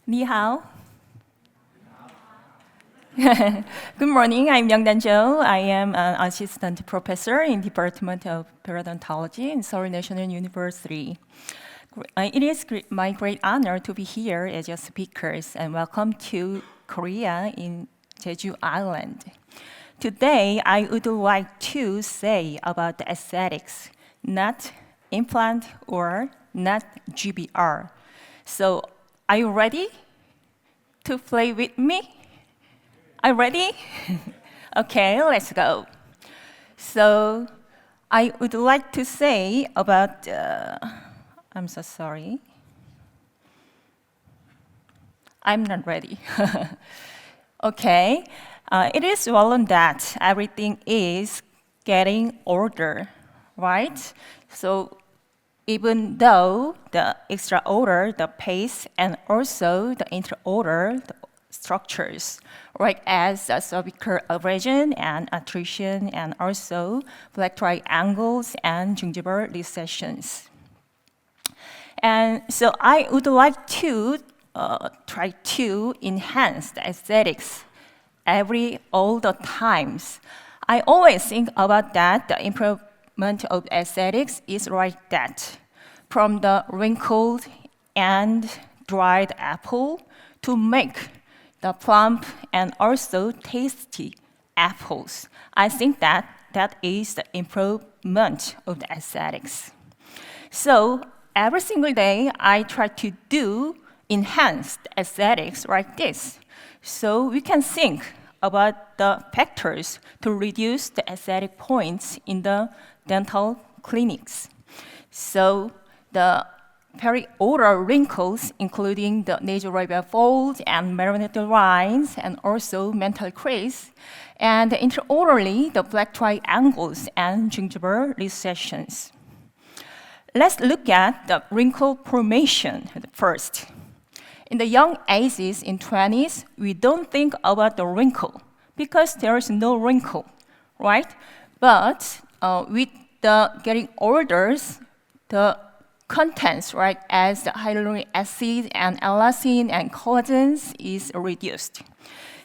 Ni hao. Good morning, I'm Youngdan Jo. I am an assistant professor in Department of Periodontology in Seoul National University. It is my great honor to be here as your speakers and welcome to Korea in JEJU Island. Today, I would like to say about the aesthetics, not implant or not GBR. So, are you ready to play with me? Are you ready? Okay, let's go. So, I would like to say about, I'm so sorry. I'm not ready. Okay, it is well known that everything is getting older, right? So, even though the extra order, the pace, and also the intra-order, the structures, right, as cervical abrasion and attrition, and also black triangles and gingival recessions. And so I would like to try to enhance the aesthetics all the times. I always think about that, the improvement of aesthetics is like that. From the wrinkled and dried apple to make the plump and also tasty apples. I think that is the improvement of the aesthetics. So every single day, I try to do enhanced aesthetics like this. So we can think about the factors to reduce the aesthetic points in the dental clinics. So the perioral wrinkles, including the nasolabial folds and marionettal lines, and also mental crease, and intraorally, the black triangles and gingival recessions. Let's look at the wrinkle formation first. In the young ages, in 20s, we don't think about the wrinkle because there is no wrinkle, right? But with the getting older, the contents, right, as the hyaluronic acid and elastin and collagens is reduced.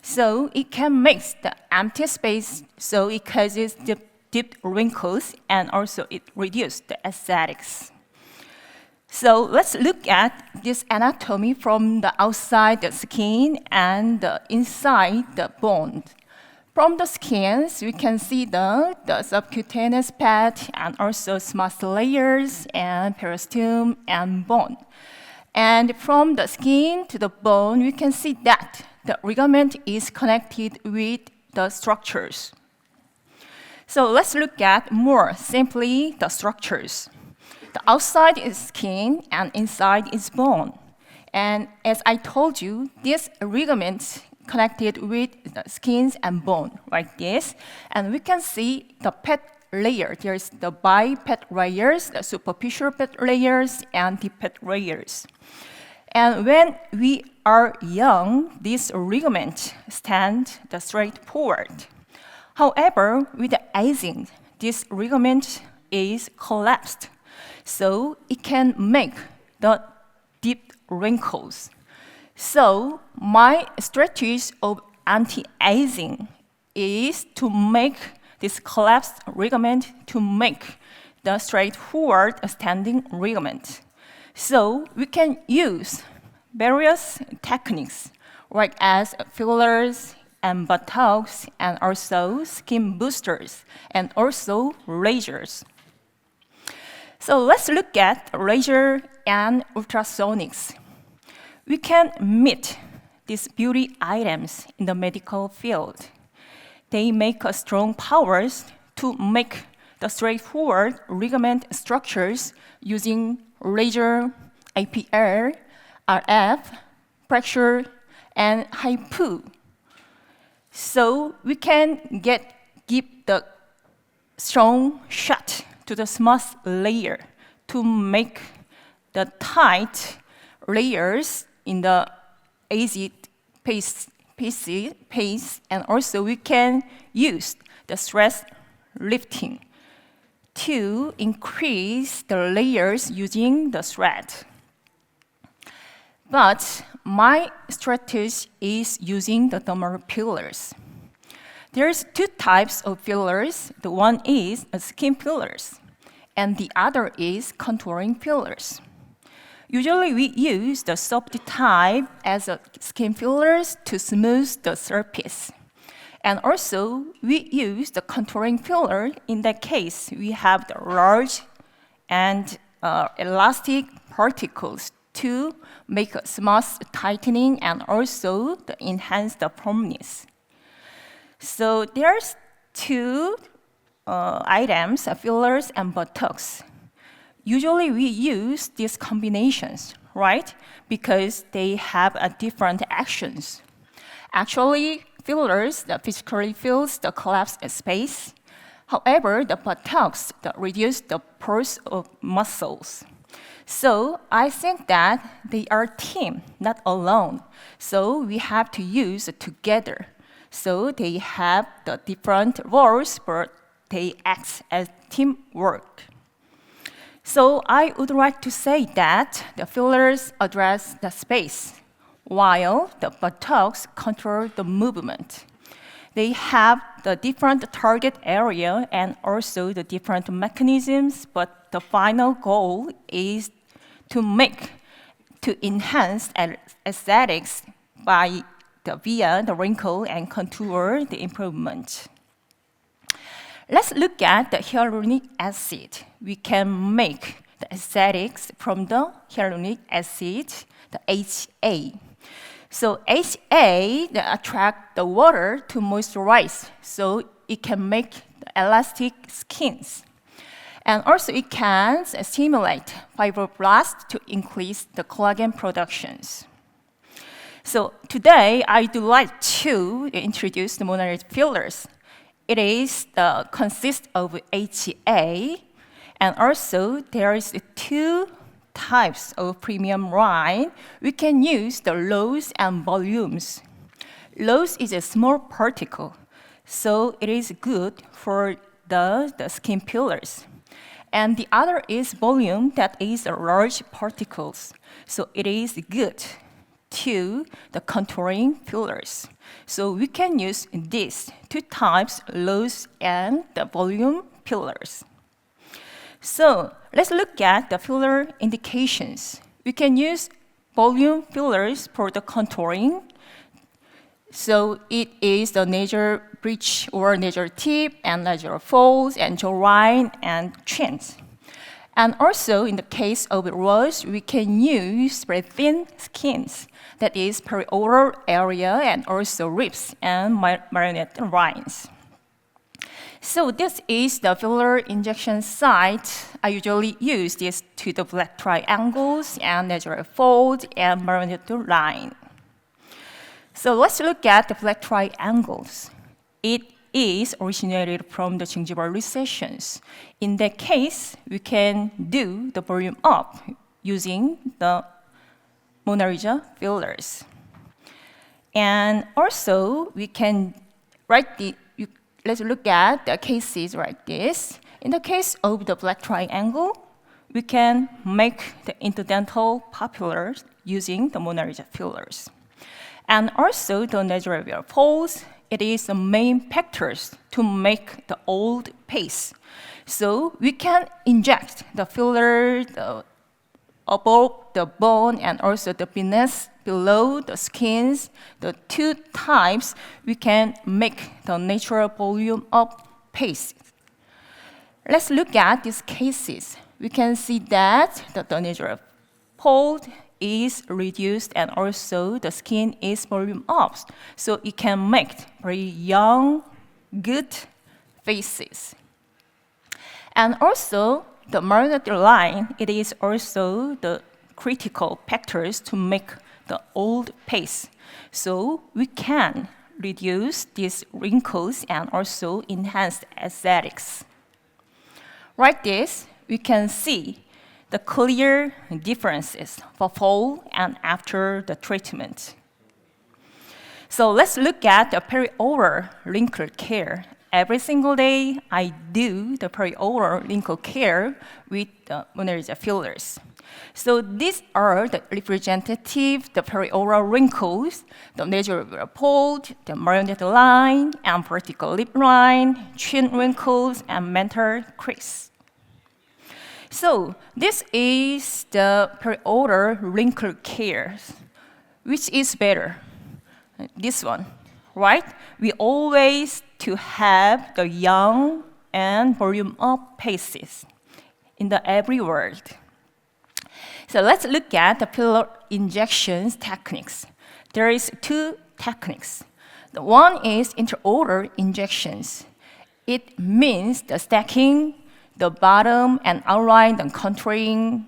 So it can make the empty space, so it causes the deep wrinkles and also it reduces the aesthetics. So let's look at this anatomy from the outside the skin and the inside the bone. From the skins, we can see the subcutaneous fat and also smooth layers and periosteum and bone. And from the skin to the bone, we can see that the ligament is connected with the structures. So let's look at more simply the structures. The outside is skin and inside is bone. And as I told you, these ligaments connected with the skins and bone like this. And we can see the fat layer. There's the bifat layers, the superficial fat layers, and the fat layers. And when we are young, these ligaments stand straight forward. However, with the aging, this ligament is collapsed. So it can make the deep wrinkles. So my strategy of anti-aging is to make this collapsed ligament to make the straightforward standing ligament. So we can use various techniques, like as fillers and Botox, and also skin boosters, and also lasers. So let's look at laser and ultrasonics. We can meet these beauty items in the medical field. They make strong powers to make the straightforward ligament structures using laser, IPL, RF, pressure, and HIFU. So we can give the strong shot to the smooth layer to make the tight layers in the acid paste, and also we can use the stress lifting to increase the layers using the thread. But my strategy is using the dermal fillers. There's two types of fillers. The one is skin fillers, and the other is contouring fillers. Usually we use the soft type as a skin fillers to smooth the surface. And also, we use the contouring filler. In that case, we have the large and elastic particles to make a smooth tightening and also to enhance the firmness. So there's two items, fillers and buttocks. Usually we use these combinations, right? Because they have different actions. Actually, fillers that physically fills the collapsed space. However, the buttocks that reduce the pulse of muscles. So I think that they are team, not alone. So we have to use it together. So they have the different roles, but they act as teamwork. So I would like to say that the fillers address the space, while the buttocks control the movement. They have the different target area and also the different mechanisms, but the final goal is to enhance aesthetics via the wrinkle and contour the improvement. Let's look at the hyaluronic acid. We can make the aesthetics from the hyaluronic acid, the HA. So HA attracts the water to moisturize, so it can make the elastic skins. And also it can stimulate fibroblasts to increase the collagen productions. So today, I would like to introduce the MONALISA fillers. It consists of HA, and also there is two types of premium line. We can use the lows and volumes. Lows is a small particle, so it is good for the skin fillers. And the other is volume, that is large particles, so it is good to the contouring fillers. So we can use these two types, lows and the volume fillers. So let's look at the filler indications. We can use volume fillers for the contouring. So it is the nasal bridge or nasal tip and nasal folds and jawline and chins. And also, in the case of rose, we can use very thin skins, that is perioral area and also ribs and marionette lines. So this is the filler injection site. I usually use this to the black triangles and nasal fold and marionette line. So let's look at the black triangles. It is originated from the gingival recessions. In that case, we can do the volume up using the MONALISA fillers. And also, we can let's look at the cases like this. In the case of the black triangle, we can make the interdental papillars using the MONALISA fillers. And also, the nasal folds, it is the main factors to make the old paste. So we can inject the filler above the bone and also the below the skins. The two types, we can make the natural volume of paste. Let's look at these cases. We can see that the nasal fold is reduced and also the skin is volume up. So it can make very young, good faces. And also the marionette line, it is also the critical factors to make the old face. So we can reduce these wrinkles and also enhance aesthetics. Like this, we can see the clear differences before and after the treatment. So let's look at the perioral wrinkle care. every single day, I do the perioral wrinkle care with the MONALISA fillers. So these are the representative, the perioral wrinkles, the nasal fold, the marionette line, and vertical lip line, chin wrinkles, and mental crease. So this is the perioral wrinkle care. Which is better? This one, right? We always to have the young and volume up faces in the every word. So let's look at the filler injections techniques. There is two techniques. The one is intraoral injections. It means the stacking, the bottom and outline, the contouring.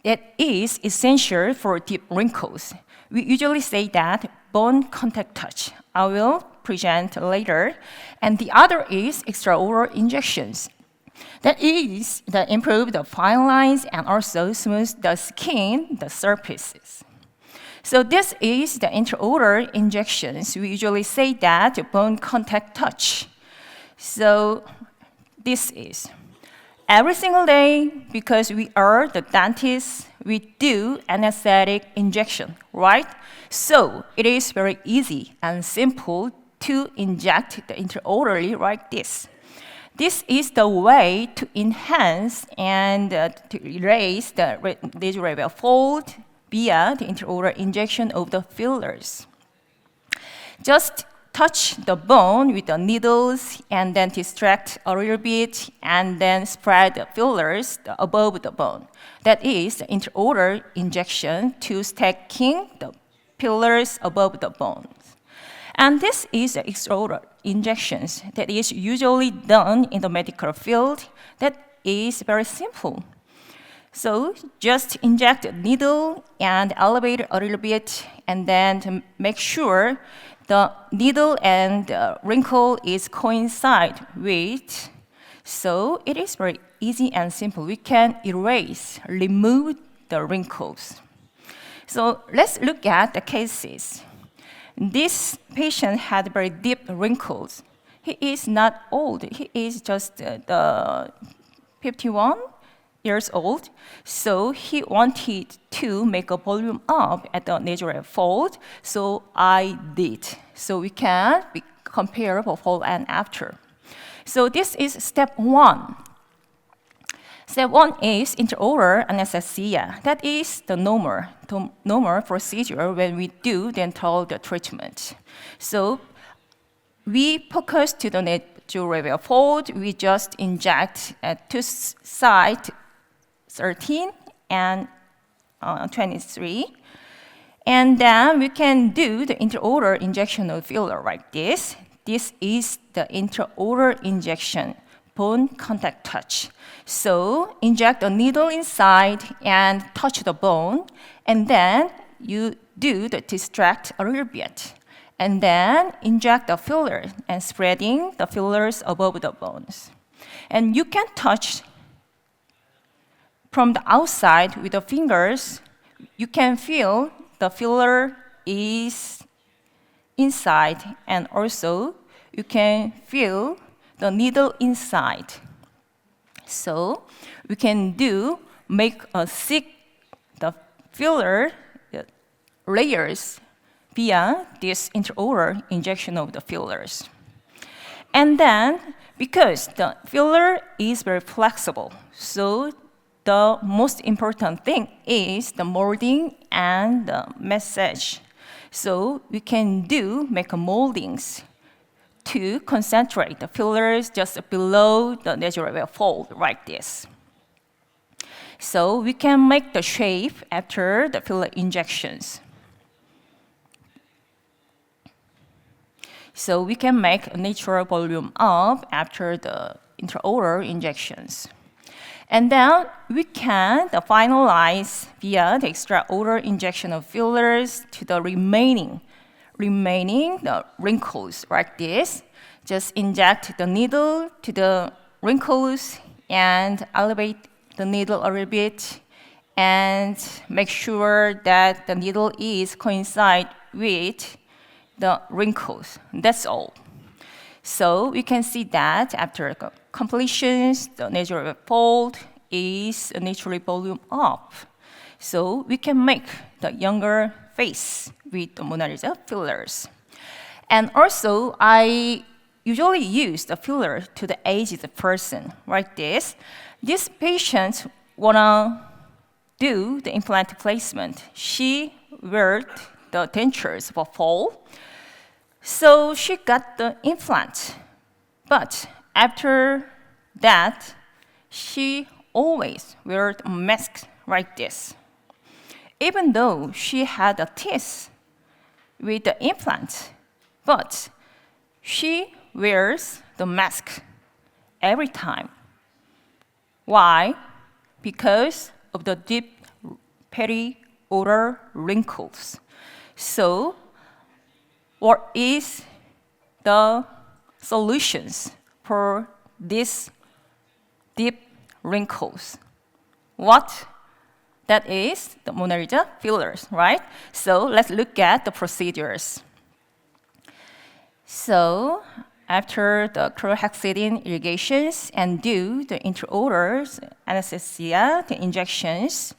It is essential for deep wrinkles. We usually say that bone contact touch. I will present later. And the other is extraoral injections. That is to improve the fine lines and also smooth the skin, the surfaces. So this is the intraoral injections. We usually say that bone contact touch. So this is every single day, because we are the dentists, we do anesthetic injection, right? So it is very easy and simple to inject the intraorally like this. This is the way to enhance and to erase the nasal fold via the intraoral injection of the fillers. Just touch the bone with the needles and then distract a little bit and then spread the fillers above the bone. That is the intraoral injection to stacking the fillers above the bones. And this is the extraoral injections that is usually done in the medical field. That is very simple. So just inject the needle and elevate a little bit, and then to make sure the needle and the wrinkle is coincide with. So it is very easy and simple. We can erase, remove the wrinkles. So let's look at the cases. This patient had very deep wrinkles. He is not old. He is just 51 years old. So he wanted to make a volume up at the nasal fold. So I did. So we can compare before and after. So this is step one. Step one is intraoral anesthesia. That is the normal procedure when we do dental treatment. So we focus to the nasal fold. We just inject at two sides, 13 and 23. And then we can do the intraoral injection of filler like this. This is the intraoral injection, bone contact touch. So inject the needle inside and touch the bone, and then you do the distract a little bit. And then inject the filler and spreading the fillers above the bones. And you can touch from the outside with the fingers. You can feel the filler is inside, and also you can feel the needle inside. So we can make a thick the filler layers via this intraoral injection of the fillers. And then, because the filler is very flexible, so the most important thing is the molding and the massage. So we can make moldings to concentrate the fillers just below the nasal fold like this. So we can make the shape after the filler injections. So we can make a natural volume up after the intraoral injections. And then we can finalize via the extraoral injection of fillers to the remaining the wrinkles like this. Just inject the needle to the wrinkles and elevate the needle a little bit and make sure that the needle is coincide with the wrinkles. That's all. So we can see that after completions, the nasal fold is naturally volume up. So we can make the younger face with the MONALISA fillers. And also, I usually use the filler to the aged person, like this. This patient wanna do the implant placement. She wears the dentures for fall, so she got the implant. But after that, she always wears a mask like this. Even though she had a teeth with the implant, but she wears the mask every time. Why? Because of the deep perioral wrinkles. So, what is the solutions for these deep wrinkles? What? That is the MONALISA fillers, right? So let's look at the procedures. So after the chlorhexidine irrigations and do the intraoral anesthesia, the injections,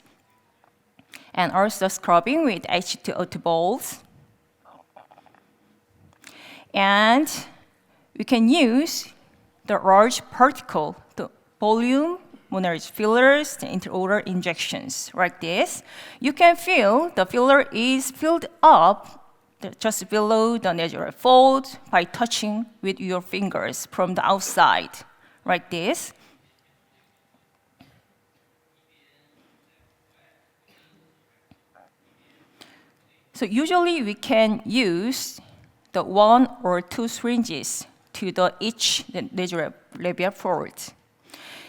and also scrubbing with H2O2 balls. And we can use the large particle, the volume MONALISA fillers, the intraoral injections, like this. You can feel the filler is filled up just below the nasal fold by touching with your fingers from the outside, like this. So usually we can use the 1 or 2 syringes to each nasal labial fold.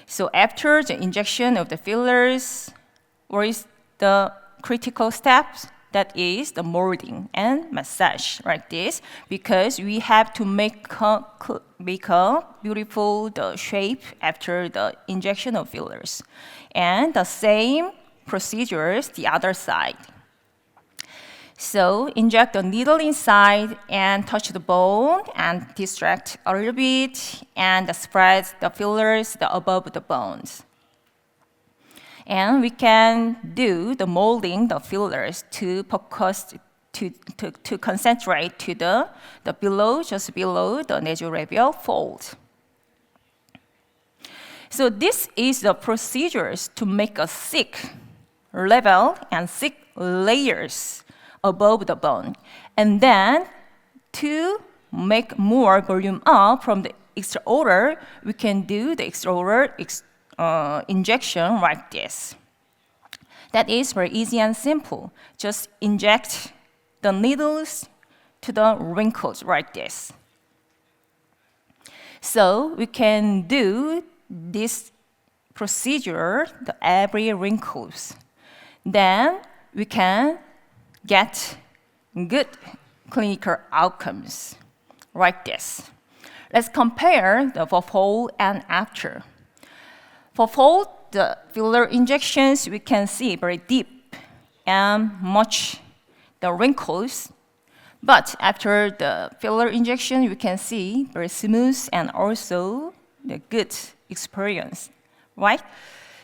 So after the injection of the fillers, what is the critical steps? That is the molding and massage, like this, because we have to make a beautiful shape after the injection of fillers. And the same procedures the other side. So inject the needle inside and touch the bone and distract a little bit and spread the fillers above the bones. And we can do the molding the fillers to focus to concentrate to the below, just below the nasolabial fold. So this is the procedures to make a thick level and thick layers above the bone. And then to make more volume up from the extraoral, we can do the extraoral injection like this. That is very easy and simple. Just inject the needles to the wrinkles like this. So we can do this procedure to every wrinkles. Then we can get good clinical outcomes like this. Let's compare the before and after. For the filler injections, we can see very deep and much the wrinkles. But after the filler injection, you can see very smooth and also the good experience, right?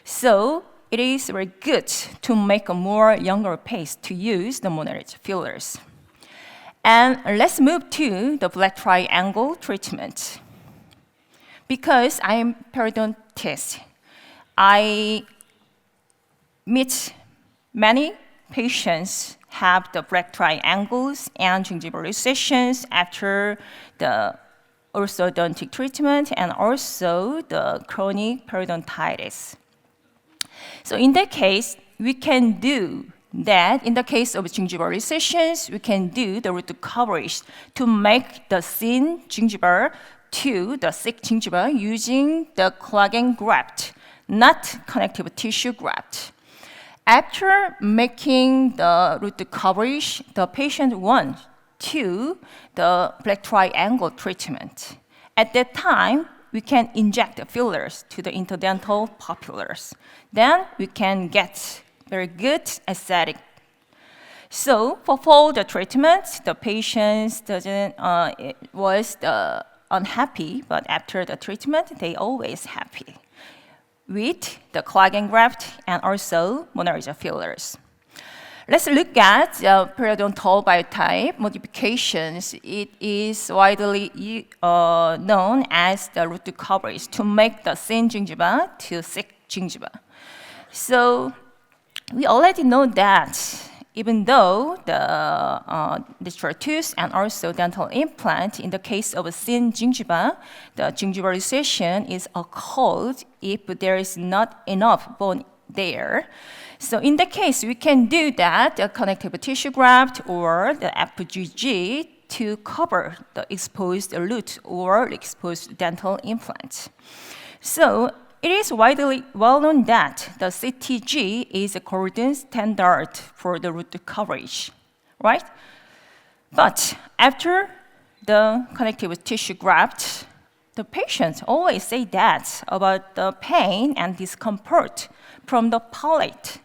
So it is very good to make a more younger face to use the MONALISA fillers. And let's move to the black triangle treatment. Because I am periodontist, I meet many patients have the black triangles and gingival recessions after the orthodontic treatment and also the chronic periodontitis. So in that case, we can do that. In the case of gingival recessions, we can do the root coverage to make the thin gingiva to the thick gingiva using the collagen graft, not connective tissue graft. After making the root coverage, the patient wants to the black triangle treatment. At that time, we can inject the fillers to the interdental papillars. Then we can get very good aesthetic. So for the treatment, the patient was unhappy, but after the treatment, they always happy with the collagen graft and also MONALISA fillers. Let's look at periodontal biotype modifications. It is widely known as the root coverage to make the thin gingiva to thick gingiva. So we already know that even though the digital tooth and also dental implant, in the case of a thin gingiva, the gingival recession is occurred if there is not enough bone there. So in that case, we can do that, the connective tissue graft or the FGG to cover the exposed root or exposed dental implant. So it is widely well known that the CTG is a golden standard for the root coverage, right? But after the connective tissue graft, the patients always say that about the pain and discomfort from the palate.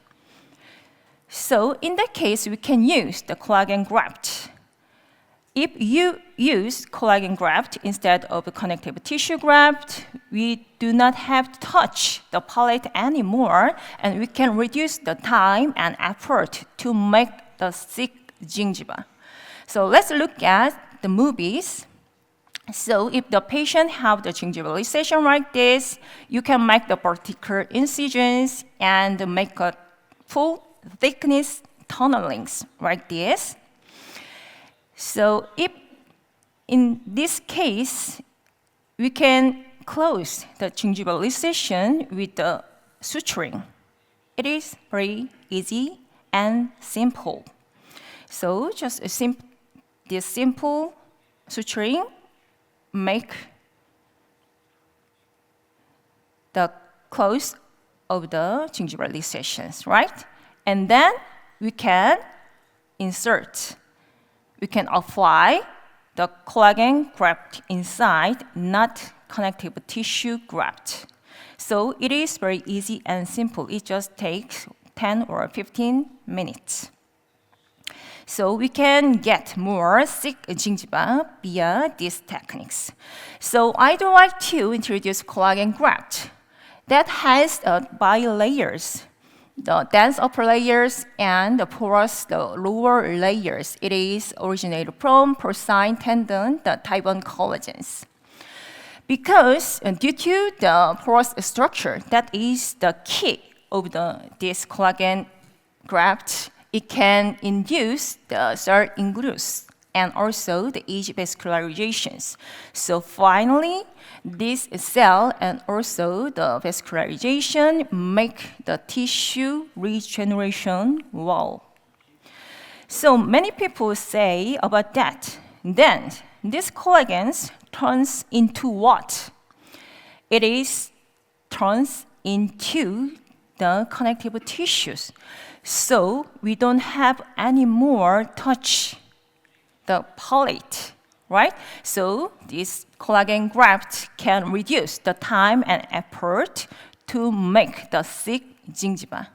So in that case, we can use the collagen graft. If you use collagen graft instead of a connective tissue graft, we do not have to touch the palate anymore, and we can reduce the time and effort to make the thick gingiva. So let's look at the movies. So if the patient have the gingival recession like this, you can make the vertical incisions and make a full thickness tunnelings like this. So if in this case, we can close the gingival recession with the suturing. It is very easy and simple. So just this simple suturing make the close of the gingival recessions, right? And then we can insert. We can apply the collagen graft inside, not connective tissue graft. So it is very easy and simple. It just takes 10 or 15 minutes. So we can get more thick gingiva via these techniques. So I'd like to introduce collagen graft that has bilayers. The dense upper layers and the porous the lower layers. It is originated from porcine tendon, the type 1 collagens. Because due to the porous structure, that is the key of this collagen graft, it can induce the cell ingress and also the age vascularizations. So finally, this cell and also the vascularization make the tissue regeneration well. So many people say about that. Then this collagen turns into what? It is turns into the connective tissues. So we don't have any more touch the palate, right? So this collagen graft can reduce the time and effort to make the thick gingiva.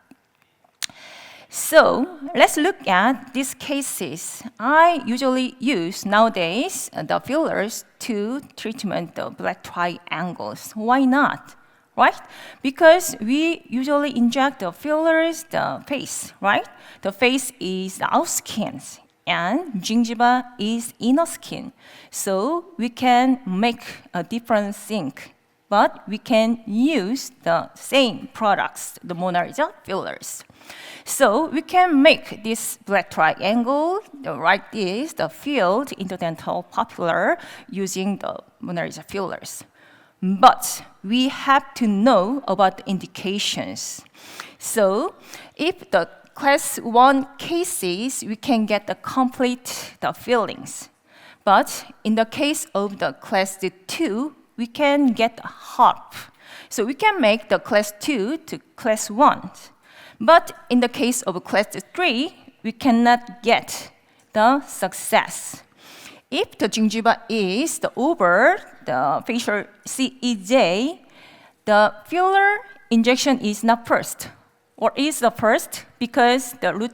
So let's look at these cases. I usually use nowadays the fillers to treatment the black triangles. Why not? Right? Because we usually inject the fillers, the face, right? The face is the outer skin, and gingiva is inner skin. So we can make a different thing, but we can use the same products, the MONALISA fillers. So we can make this black triangle, like this, the filled interdental papilla using the MONALISA fillers. But we have to know about the indications. So if the class 1 cases, we can get the complete the fillings. But in the case of the class 2, we can get half. So we can make the class 2 to class 1. But in the case of class 3, we cannot get the success. If the gingiva is over the facial CEJ, the filler injection is not first. Or is the first because the root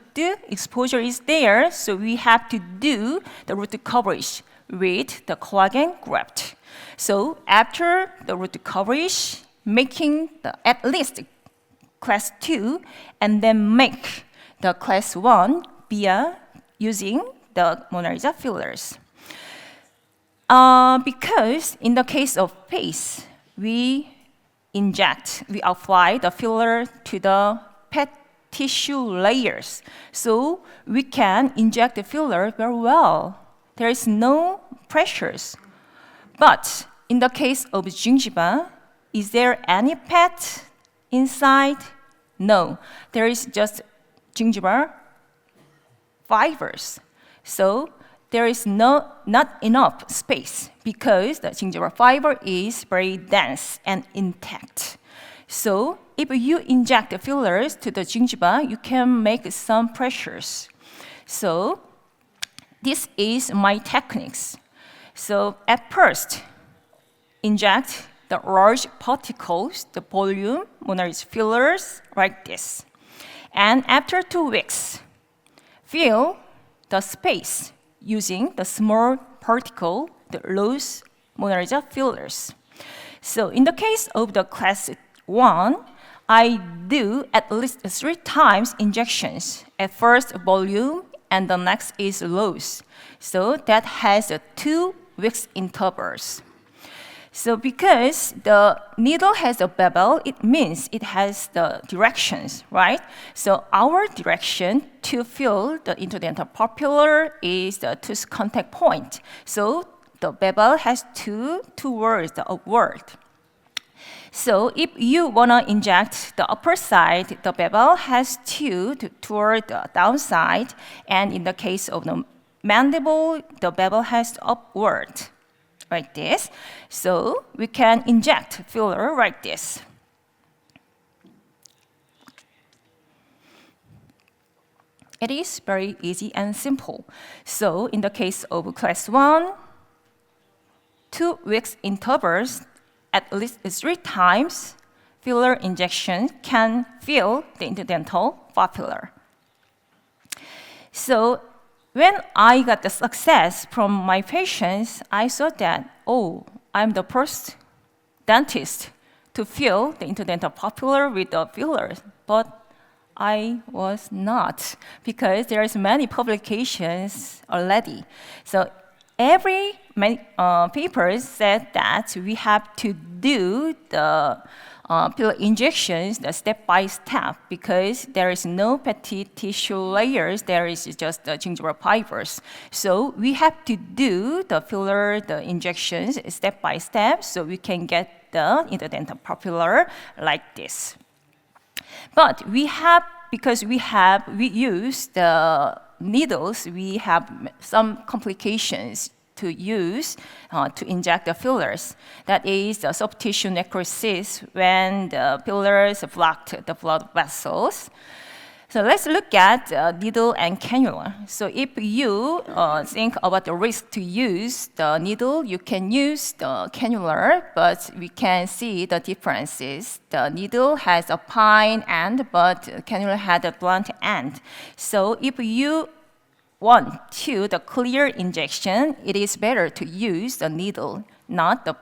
exposure is there, so we have to do the root coverage with the collagen graft. So after the root coverage, making at least class 2, and then make the class 1 via using the MONALISA fillers. Because in the case of face, we apply the filler to the pet tissue layers. So we can inject the filler very well. There is no pressures. But in the case of gingiva, is there any pet inside? No, there is just gingival fibers. So there is not enough space because the gingival fiber is very dense and intact. So if you inject the fillers to the gingiva, you can make some pressures. So this is my techniques. So at first, inject the large particles, the volume, MONALISA fillers, like this. And after 2 weeks, fill the space using the small particle, the loose MONALISA fillers. So in the case of the class 1, I do at least 3 times injections. At first volume, and the next is loose. So that has 2 weeks intervals. So because the needle has a bevel, it means it has the directions, right? So our direction to fill the interdental papilla is the tooth contact point. So the bevel has towards the upward. So if you want to inject the upper side, the bevel has toward the downside. And in the case of the mandible, the bevel has upward, like this. So we can inject filler like this. It is very easy and simple. So in the case of class 1, 2 weeks intervals, at least 3 times, filler injection can fill the interdental papilla. So when I got the success from my patients, I thought that, oh, I'm the first dentist to fill the interdental papilla with the fillers. But I was not, because there is many publications already. So every paper said that we have to do the filler injections step by step, because there is no petty tissue layers, there is just the gingival fibers. So we have to do the filler, the injections step by step, so we can get the interdental papilla like this. But because we use the needles, we have some complications to use to inject the fillers. That is the soft tissue necrosis when the fillers blocked the blood vessels. So let's look at needle and cannula. So if you think about the risk to use the needle, you can use the cannula, but we can see the differences. The needle has a fine end, but cannula had a blunt end. So if you want the clear injection, it is better to use the needle, not the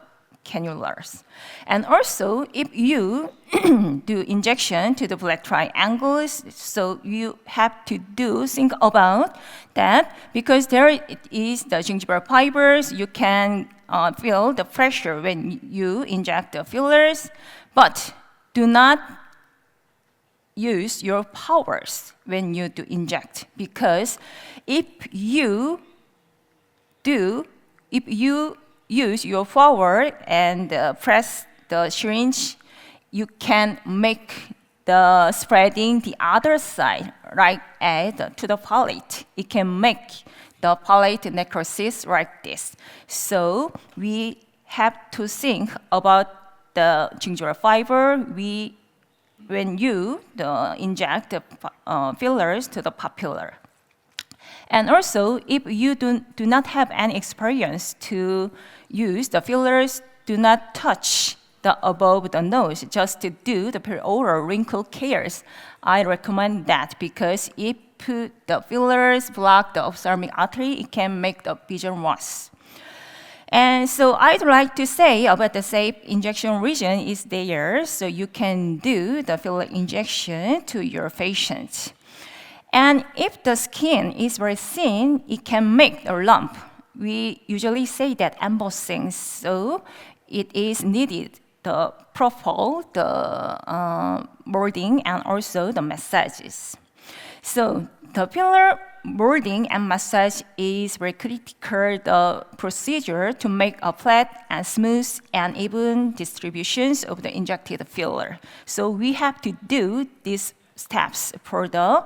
cannulas. And also, if you do injection to the black triangles, so you have to think about that, because there is the gingival fibers, you can feel the pressure when you inject the fillers, but do not use your powers when you do inject, because if you use your power and press the syringe, you can make the spreading the other side, right to the palate. It can make the palate necrosis like this. So we have to think about the gingival fiber when you inject the fillers to the papilla. And also, if you do not have any experience to use the fillers, do not touch the above the nose, just to do the perioral wrinkle cares. I recommend that, because if the fillers block the ophthalmic artery, it can make the vision worse. And so I'd like to say about the safe injection region is there, so you can do the filler injection to your patient. And if the skin is very thin, it can make a lump. We usually say that embossing, so it is needed the propel, the molding, and also the massages. So the filler molding and massage is very critical, the procedure to make a flat and smooth and even distributions of the injected filler. So we have to do these steps for the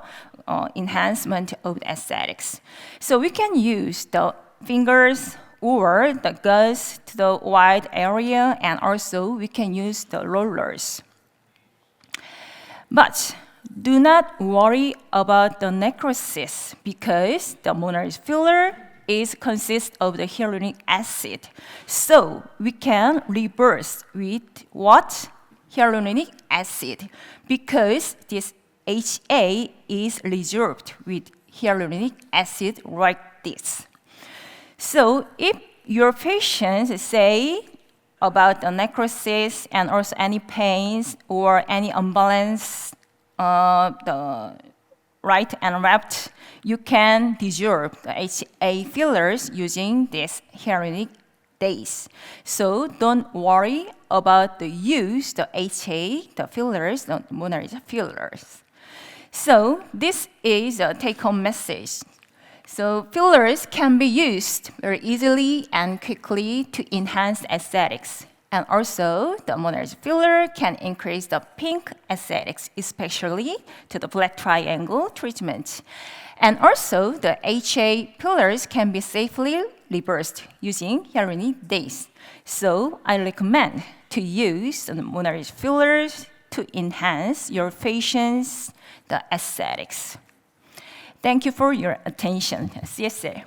enhancement of the aesthetics. So we can use the fingers or the gauze to the wide area, and also we can use the rollers. But do not worry about the necrosis because the MONALISA filler consists of the hyaluronic acid. So we can reverse with what? Hyaluronic acid, because this HA is resolved with hyaluronic acid like this. So if your patients say about the necrosis and also any pains or any imbalance, the right and left, you can dissolve the HA fillers using this hyaluronic days. So don't worry about the use, the HA, the fillers, the MONALISA fillers. So this is a take-home message. So fillers can be used very easily and quickly to enhance aesthetics. And also, the MONALISA filler can increase the pink aesthetics, especially to the black triangle treatment. And also, the HA fillers can be safely reversed using hyaluronic days. So I recommend to use the MONALISA fillers to enhance your patient's the aesthetics. Thank you for your attention. CSA.